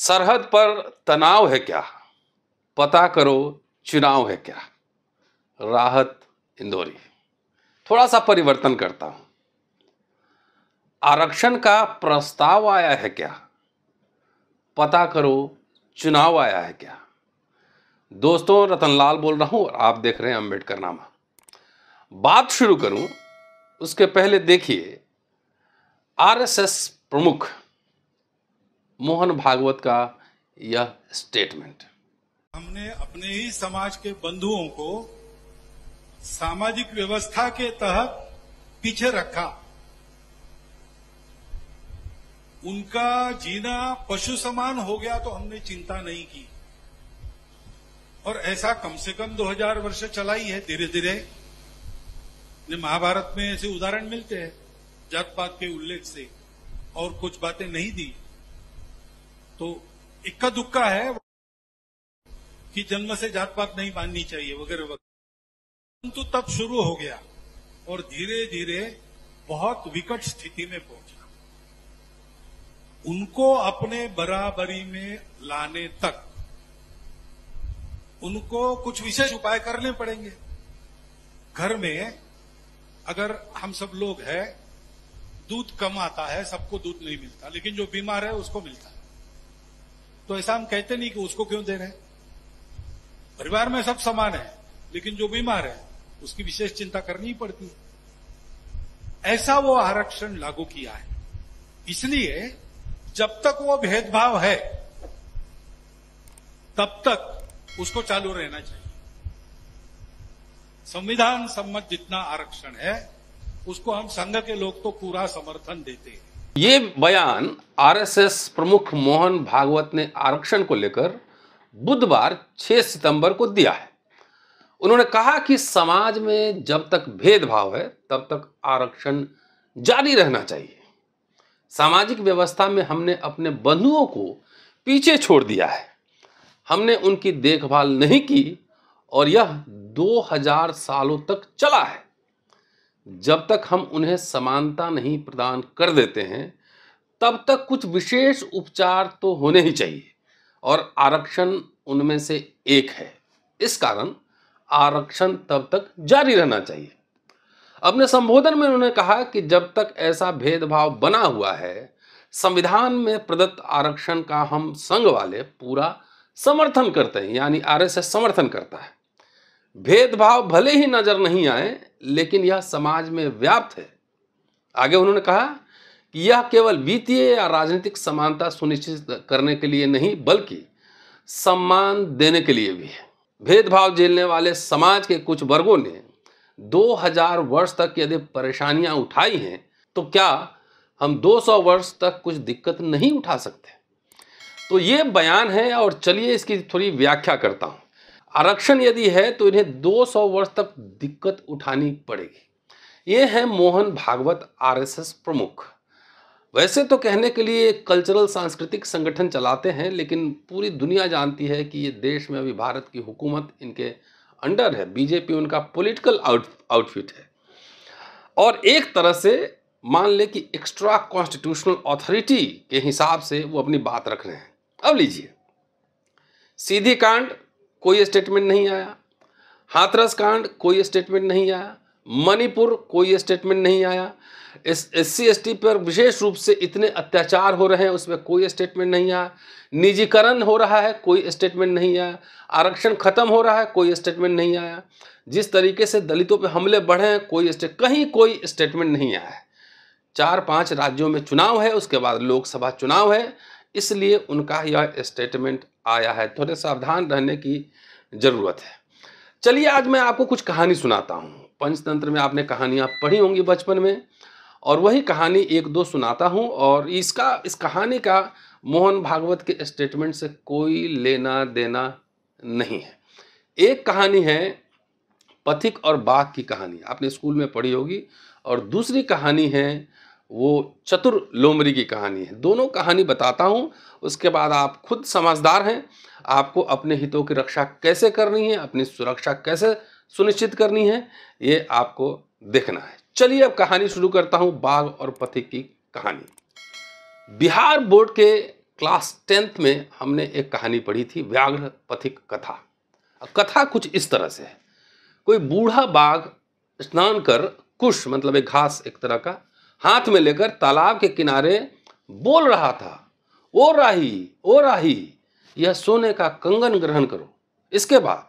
सरहद पर तनाव है क्या, पता करो चुनाव है क्या। राहत इंदौरी। थोड़ा सा परिवर्तन करता हूं। आरक्षण का प्रस्ताव आया है क्या, पता करो चुनाव आया है क्या। दोस्तों, रतनलाल बोल रहा हूं और आप देख रहे हैं अंबेडकर नामा। बात शुरू करूं उसके पहले देखिए आरएसएस प्रमुख मोहन भागवत का यह स्टेटमेंट। हमने अपने ही समाज के बंधुओं को सामाजिक व्यवस्था के तहत पीछे रखा। उनका जीना पशु समान हो गया तो हमने चिंता नहीं की, और ऐसा कम से कम 2000 वर्ष चला ही है। धीरे धीरे महाभारत में ऐसे उदाहरण मिलते हैं जात पात के उल्लेख से, और कुछ बातें नहीं दी तो इक्का दुक्का है कि जन्म से जात पात नहीं माननी चाहिए वगैरह वगैरह, परंतु तब शुरू हो गया और धीरे धीरे बहुत विकट स्थिति में पहुंचा। उनको अपने बराबरी में लाने तक उनको कुछ विशेष उपाय करने पड़ेंगे। घर में अगर हम सब लोग हैं, दूध कम आता है, सबको दूध नहीं मिलता, लेकिन जो बीमार है उसको मिलता है, तो ऐसा हम कहते नहीं कि उसको क्यों दे रहे हैं। परिवार में सब समान है, लेकिन जो बीमार है उसकी विशेष चिंता करनी ही पड़ती है। ऐसा वो आरक्षण लागू किया है। इसलिए जब तक वो भेदभाव है तब तक उसको चालू रहना चाहिए। संविधान सम्मत जितना आरक्षण है उसको हम संघ के लोग तो पूरा समर्थन देते हैं। ये बयान आरएसएस प्रमुख मोहन भागवत ने आरक्षण को लेकर बुधवार 6 सितंबर को दिया है। उन्होंने कहा कि समाज में जब तक भेदभाव है तब तक आरक्षण जारी रहना चाहिए। सामाजिक व्यवस्था में हमने अपने बंधुओं को पीछे छोड़ दिया है, हमने उनकी देखभाल नहीं की और यह 2000 सालों तक चला है। जब तक हम उन्हें समानता नहीं प्रदान कर देते हैं तब तक कुछ विशेष उपचार तो होने ही चाहिए, और आरक्षण उनमें से एक है। इस कारण आरक्षण तब तक जारी रहना चाहिए। अपने संबोधन में उन्होंने कहा कि जब तक ऐसा भेदभाव बना हुआ है, संविधान में प्रदत्त आरक्षण का हम संघ वाले पूरा समर्थन करते हैं, यानी आरएसएस समर्थन करता है। भेदभाव भले ही नजर नहीं आए, लेकिन यह समाज में व्याप्त है। आगे उन्होंने कहा कि यह केवल वित्तीय या राजनीतिक समानता सुनिश्चित करने के लिए नहीं, बल्कि सम्मान देने के लिए भी है। भेदभाव झेलने वाले समाज के कुछ वर्गों ने 2000 वर्ष तक यदि परेशानियां उठाई हैं, तो क्या हम 200 वर्ष तक कुछ दिक्कत नहीं उठा सकते? तो ये बयान है, और चलिए इसकी थोड़ी व्याख्या करता हूं। आरक्षण यदि है तो इन्हें 200 वर्ष तक दिक्कत उठानी पड़ेगी। ये है मोहन भागवत, आरएसएस प्रमुख। वैसे तो कहने के लिए कल्चरल सांस्कृतिक संगठन चलाते हैं, लेकिन पूरी दुनिया जानती है कि ये देश में अभी भारत की हुकूमत इनके अंडर है। बीजेपी उनका पॉलिटिकल आउटफिट है, और एक तरह से मान ले कि एक्स्ट्रा कॉन्स्टिट्यूशनल अथॉरिटी के हिसाब से वो अपनी बात रख रहे हैं। अब लीजिए, सीधी कांड कोई स्टेटमेंट नहीं आया, हाथरस कांड कोई स्टेटमेंट नहीं आया, मणिपुर कोई स्टेटमेंट नहीं आया, एससी एसटी पर विशेष रूप से इतने अत्याचार हो रहे हैं उसमें कोई स्टेटमेंट नहीं आया, निजीकरण हो रहा है कोई स्टेटमेंट नहीं आया, आरक्षण खत्म हो रहा है कोई स्टेटमेंट नहीं आया, जिस तरीके से दलितों पे हमले बढ़े हैं कहीं कोई स्टेटमेंट नहीं आया है। 4-5 राज्यों में चुनाव है, उसके बाद लोकसभा चुनाव है, इसलिए उनका यह स्टेटमेंट आया है। थोड़े सावधान रहने की जरूरत है। चलिए आज मैं आपको कुछ कहानी सुनाता हूँ। पंचतंत्र में आपने कहानियाँ पढ़ी होंगी बचपन में, और वही कहानी 1-2 सुनाता हूँ, और इस कहानी का मोहन भागवत के स्टेटमेंट से कोई लेना देना नहीं है। एक कहानी है पथिक और बाघ की कहानी, आपने स्कूल में पढ़ी होगी, और दूसरी कहानी है वो चतुर लोमड़ी की कहानी है। दोनों कहानी बताता हूँ, उसके बाद आप खुद समझदार हैं, आपको अपने हितों की रक्षा कैसे करनी है, अपनी सुरक्षा कैसे सुनिश्चित करनी है, ये आपको देखना है। चलिए अब कहानी शुरू करता हूँ, बाघ और पथिक की कहानी। बिहार बोर्ड के क्लास 10th में हमने एक कहानी पढ़ी थी, व्याघ्र पथिक कथा। कथा कुछ इस तरह से है। कोई बूढ़ा बाघ स्नान कर कुश मतलब एक घास एक तरह का हाथ में लेकर तालाब के किनारे बोल रहा था, ओ राही, यह सोने का कंगन ग्रहण करो। इसके बाद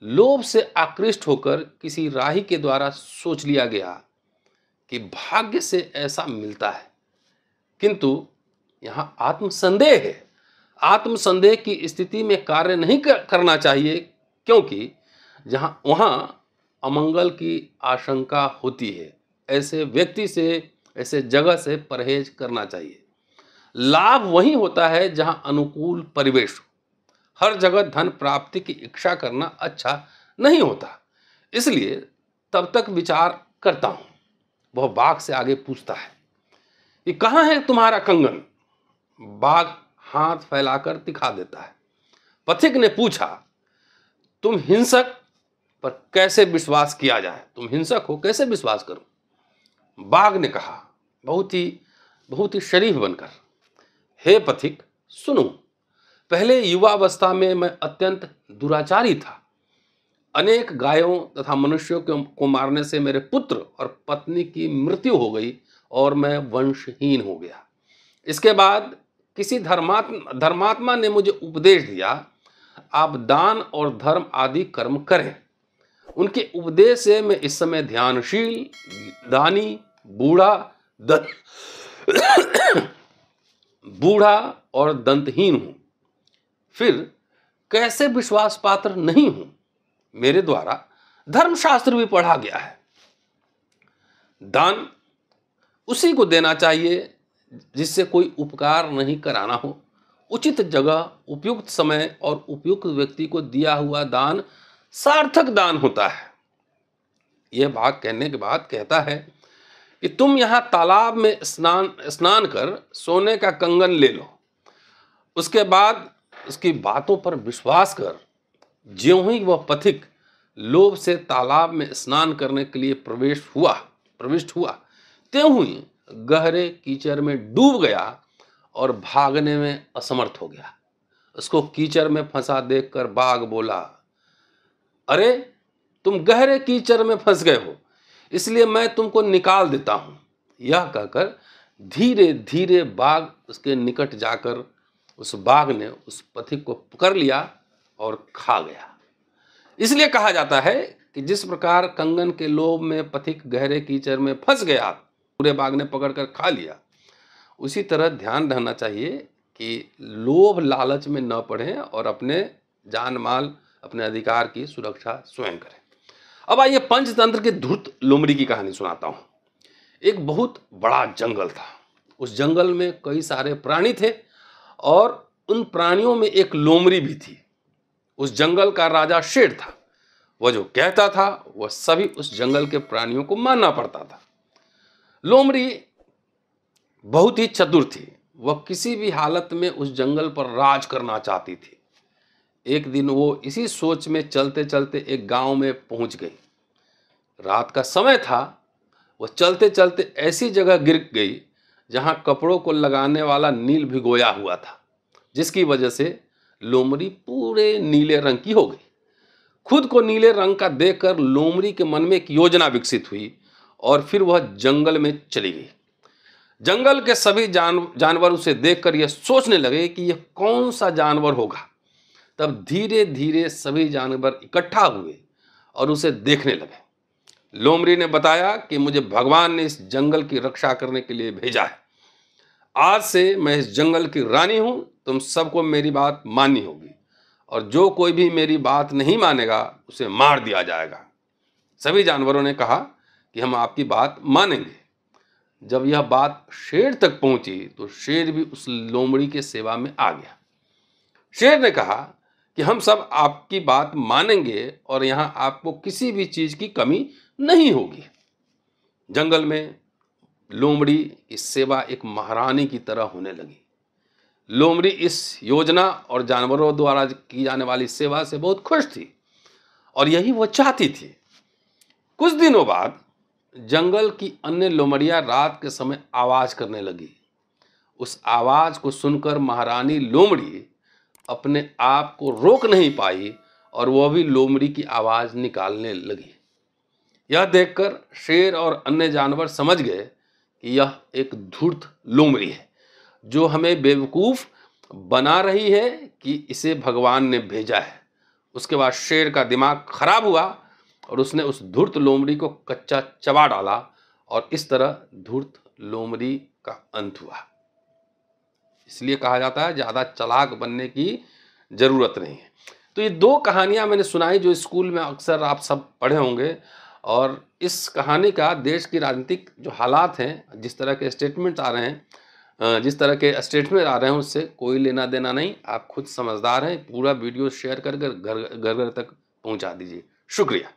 लोभ से आकृष्ट होकर किसी राही के द्वारा सोच लिया गया कि भाग्य से ऐसा मिलता है, किंतु यहां आत्मसंदेह है। आत्मसंदेह की स्थिति में कार्य नहीं करना चाहिए, क्योंकि वहां अमंगल की आशंका होती है। ऐसे व्यक्ति से, ऐसे जगह से परहेज करना चाहिए। लाभ वही होता है जहां अनुकूल परिवेश हो। हर जगह धन प्राप्ति की इच्छा करना अच्छा नहीं होता, इसलिए तब तक विचार करता हूं। वह बाघ से आगे पूछता है कि कहां है तुम्हारा कंगन? बाघ हाथ फैलाकर दिखा देता है। पथिक ने पूछा, तुम हिंसक पर कैसे विश्वास किया जाए? तुम हिंसक हो, कैसे विश्वास करूं? बाघ ने कहा बहुत ही शरीफ बनकर, हे पथिक सुनो, पहले युवावस्था में मैं अत्यंत दुराचारी था। अनेक गायों तथा मनुष्यों को मारने से मेरे पुत्र और पत्नी की मृत्यु हो गई और मैं वंशहीन हो गया। इसके बाद किसी धर्मात्मा ने मुझे उपदेश दिया, आप दान और धर्म आदि कर्म करें। उनके उपदेश से मैं इस समय ध्यानशील, दानी, बूढ़ा और दंतहीन हूं। फिर कैसे विश्वास पात्र नहीं हूं? मेरे द्वारा धर्मशास्त्र भी पढ़ा गया है। दान उसी को देना चाहिए जिससे कोई उपकार नहीं कराना हो। उचित जगह, उपयुक्त समय और उपयुक्त व्यक्ति को दिया हुआ दान सार्थक दान होता है। यह बात कहने के बाद कहता है कि तुम यहां तालाब में स्नान कर सोने का कंगन ले लो। उसके बाद उसकी बातों पर विश्वास कर। ज्यों ही वह पथिक लोभ से तालाब में स्नान करने के लिए प्रविष्ट हुआ, त्यों ही गहरे कीचड़ में डूब गया और भागने में असमर्थ हो गया। उसको कीचड़ में फंसा देखकर बाघ बोला, अरे तुम गहरे कीचड़ में फंस गए हो, इसलिए मैं तुमको निकाल देता हूं। यह कहकर धीरे धीरे बाघ उसके निकट जाकर उस बाघ ने उस पथिक को पकड़ लिया और खा गया। इसलिए कहा जाता है कि जिस प्रकार कंगन के लोभ में पथिक गहरे कीचड़ में फंस गया, पूरे बाघ ने पकड़कर खा लिया, उसी तरह ध्यान रहना चाहिए कि लोभ लालच में न पड़ें और अपने जान माल, अपने अधिकार की सुरक्षा स्वयं करें। अब आइए पंचतंत्र के धूर्त लोमड़ी की कहानी सुनाता हूं। एक बहुत बड़ा जंगल था। उस जंगल में कई सारे प्राणी थे और उन प्राणियों में एक लोमड़ी भी थी। उस जंगल का राजा शेर था। वह जो कहता था वह सभी उस जंगल के प्राणियों को मानना पड़ता था। लोमड़ी बहुत ही चतुर थी। वह किसी भी हालत में उस जंगल पर राज करना चाहती थी। एक दिन वो इसी सोच में चलते चलते एक गांव में पहुंच गई। रात का समय था। वह चलते चलते ऐसी जगह गिर गई जहां कपड़ों को लगाने वाला नील भिगोया हुआ था, जिसकी वजह से लोमड़ी पूरे नीले रंग की हो गई। खुद को नीले रंग का देखकर लोमड़ी के मन में एक योजना विकसित हुई और फिर वह जंगल में चली गई। जंगल के सभी जानवर उसे देखकर यह सोचने लगे कि यह कौन सा जानवर होगा। तब धीरे धीरे सभी जानवर इकट्ठा हुए और उसे देखने लगे। लोमड़ी ने बताया कि मुझे भगवान ने इस जंगल की रक्षा करने के लिए भेजा है। आज से मैं इस जंगल की रानी हूं। तुम सबको मेरी बात माननी होगी और जो कोई भी मेरी बात नहीं मानेगा उसे मार दिया जाएगा। सभी जानवरों ने कहा कि हम आपकी बात मानेंगे। जब यह बात शेर तक पहुंची तो शेर भी उस लोमड़ी के सेवा में आ गया। शेर ने कहा कि हम सब आपकी बात मानेंगे और यहां आपको किसी भी चीज की कमी नहीं होगी। जंगल में लोमड़ी की सेवा एक महारानी की तरह होने लगी। लोमड़ी इस योजना और जानवरों द्वारा की जाने वाली सेवा से बहुत खुश थी और यही वह चाहती थी। कुछ दिनों बाद जंगल की अन्य लोमड़ियां रात के समय आवाज करने लगी। उस आवाज को सुनकर महारानी लोमड़ी अपने आप को रोक नहीं पाई और वह भी लोमड़ी की आवाज निकालने लगी। यह देखकर शेर और अन्य जानवर समझ गए कि यह एक धूर्त लोमड़ी है जो हमें बेवकूफ बना रही है कि इसे भगवान ने भेजा है। उसके बाद शेर का दिमाग खराब हुआ और उसने उस धूर्त लोमड़ी को कच्चा चबा डाला और इस तरह धूर्त लोमड़ी का अंत हुआ। इसलिए कहा जाता है ज़्यादा चालाक बनने की ज़रूरत नहीं है। तो ये दो कहानियाँ मैंने सुनाई जो स्कूल में अक्सर आप सब पढ़े होंगे, और इस कहानी का देश की राजनीतिक जो हालात हैं, जिस तरह के स्टेटमेंट आ रहे हैं, उससे कोई लेना देना नहीं। आप खुद समझदार हैं। पूरा वीडियो शेयर कर घर घर तक पहुंचा दीजिए। शुक्रिया।